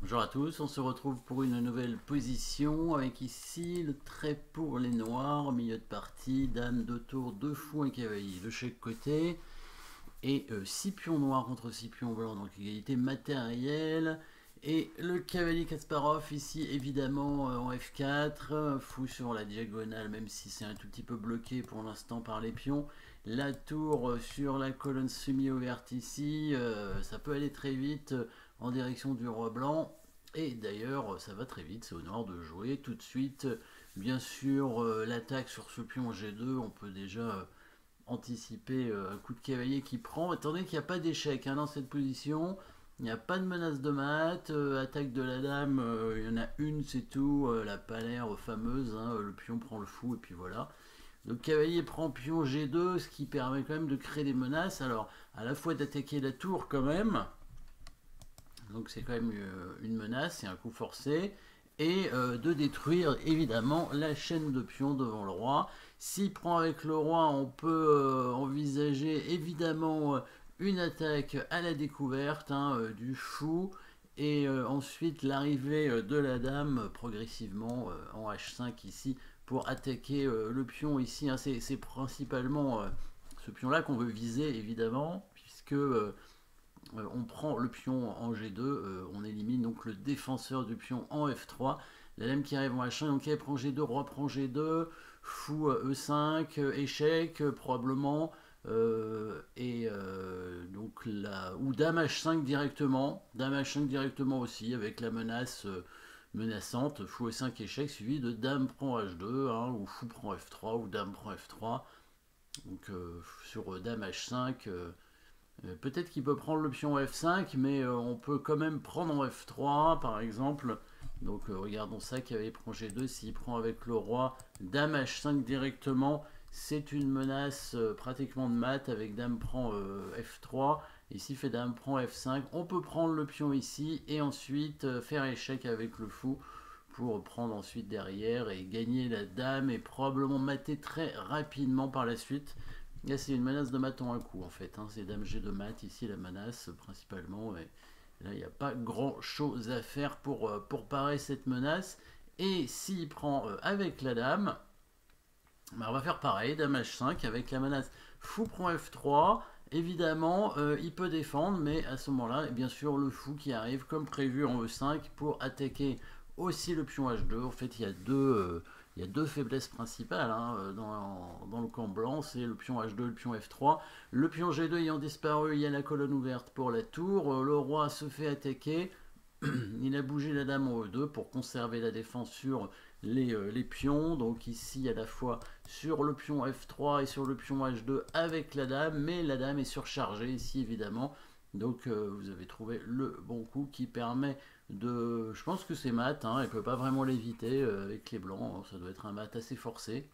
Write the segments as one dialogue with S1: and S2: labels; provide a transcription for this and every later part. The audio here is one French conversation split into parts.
S1: Bonjour à tous, on se retrouve pour une nouvelle position avec ici le trait pour les noirs, au milieu de partie, dame, 2 tours, 2 fous, un cavalier de chaque côté, et 6 pions noirs contre 6 pions blancs, donc égalité matérielle, et le cavalier Kasparov ici évidemment en F4, fou sur la diagonale même si c'est un tout petit peu bloqué pour l'instant par les pions, la tour sur la colonne semi-ouverte ici, ça peut aller très vite en direction du roi blanc. Et d'ailleurs, ça va très vite, c'est au noir de jouer tout de suite. Bien sûr, l'attaque sur ce pion G2, on peut déjà anticiper un coup de cavalier qui prend. Attendez qu'il n'y a pas d'échec dans cette position. Il n'y a pas de menace de mat. Attaque de la dame, il y en a une, c'est tout. La palaire fameuse, le pion prend le fou, et puis voilà. Le cavalier prend pion G2, ce qui permet quand même de créer des menaces. Alors, à la fois d'attaquer la tour quand même, donc c'est quand même une menace, c'est un coup forcé, et de détruire évidemment la chaîne de pions devant le roi. S'il prend avec le roi, on peut envisager évidemment une attaque à la découverte du fou, et ensuite l'arrivée de la dame progressivement en H5 ici pour attaquer le pion ici. C'est principalement ce pion là qu'on veut viser évidemment, puisque on prend le pion en G2, on élimine donc le défenseur du pion en F3. La dame qui arrive en H1, donc elle prend G2, roi prend G2, fou E5, échec probablement, donc ou dame H5 directement aussi avec la menace menaçante, fou E5 échec suivi de dame prend H2, ou fou prend F3 ou dame prend F3. Donc sur dame H5. Peut-être qu'il peut prendre le pion F5, mais on peut quand même prendre en F3 par exemple. Donc regardons ça, cavalier prend G2, s'il prend avec le roi, dame H5 directement, c'est une menace pratiquement de mat avec dame prend F3. Et s'il fait dame prend F5, on peut prendre le pion ici et ensuite faire échec avec le fou pour prendre ensuite derrière et gagner la dame et probablement mater très rapidement par la suite. Là, c'est une menace de mat en un coup en fait. C'est dame G de mat ici, la menace principalement. Et là, il n'y a pas grand chose à faire pour parer cette menace. Et s'il prend avec la dame, on va faire pareil, dame H5 avec la menace fou prend F3. Évidemment, il peut défendre, mais à ce moment-là, bien sûr, le fou qui arrive comme prévu en E5 pour attaquer aussi le pion H2. En fait, il y a deux faiblesses principales dans le camp blanc, c'est le pion H2 et le pion F3. Le pion G2 ayant disparu, il y a la colonne ouverte pour la tour. Le roi se fait attaquer. Il a bougé la dame en E2 pour conserver la défense sur les pions. Donc ici à la fois sur le pion F3 et sur le pion H2 avec la dame, mais la dame est surchargée ici évidemment. Donc vous avez trouvé le bon coup qui permet de... Je pense que c'est mat, elle ne peut pas vraiment l'éviter avec les blancs, ça doit être un mat assez forcé.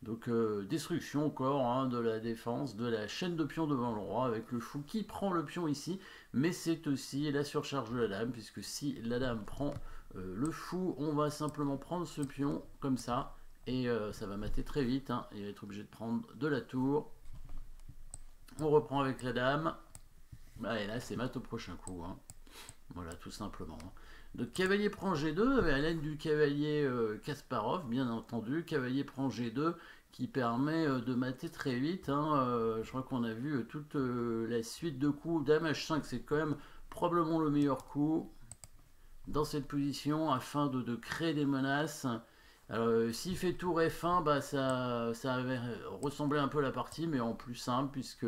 S1: Donc destruction encore de la défense, de la chaîne de pions devant le roi avec le fou qui prend le pion ici, mais c'est aussi la surcharge de la dame, puisque si la dame prend le fou, on va simplement prendre ce pion comme ça, et ça va mater très vite, il va être obligé de prendre de la tour. On reprend avec la dame, et là c'est mat au prochain coup, voilà tout simplement. Donc cavalier prend G2 à l'aide du cavalier Kasparov, bien entendu. Cavalier prend G2 qui permet de mater très vite. Je crois qu'on a vu toute la suite de coups. Dame H5, c'est quand même probablement le meilleur coup dans cette position afin de créer des menaces. S'il fait tour F1, ça avait ressemblé un peu à la partie, mais en plus simple, puisque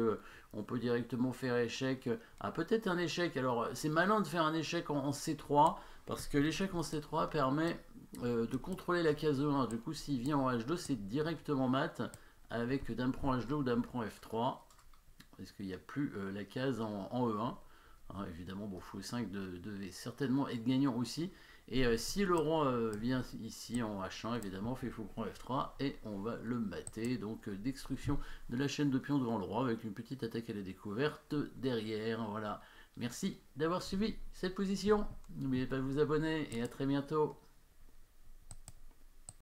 S1: on peut directement faire échec. Peut-être un échec. Alors, c'est malin de faire un échec en C3, parce que l'échec en C3 permet de contrôler la case E1. Du coup, s'il vient en H2, c'est directement mat, avec dame prend H2 ou dame prend F3, parce qu'il n'y a plus la case en E1. Évidemment, fou 5 devait certainement être gagnant aussi. Et si le roi vient ici en H1, évidemment, fait fou prend F3 et on va le mater. Donc destruction de la chaîne de pions devant le roi avec une petite attaque à la découverte derrière. Voilà. Merci d'avoir suivi cette position. N'oubliez pas de vous abonner et à très bientôt.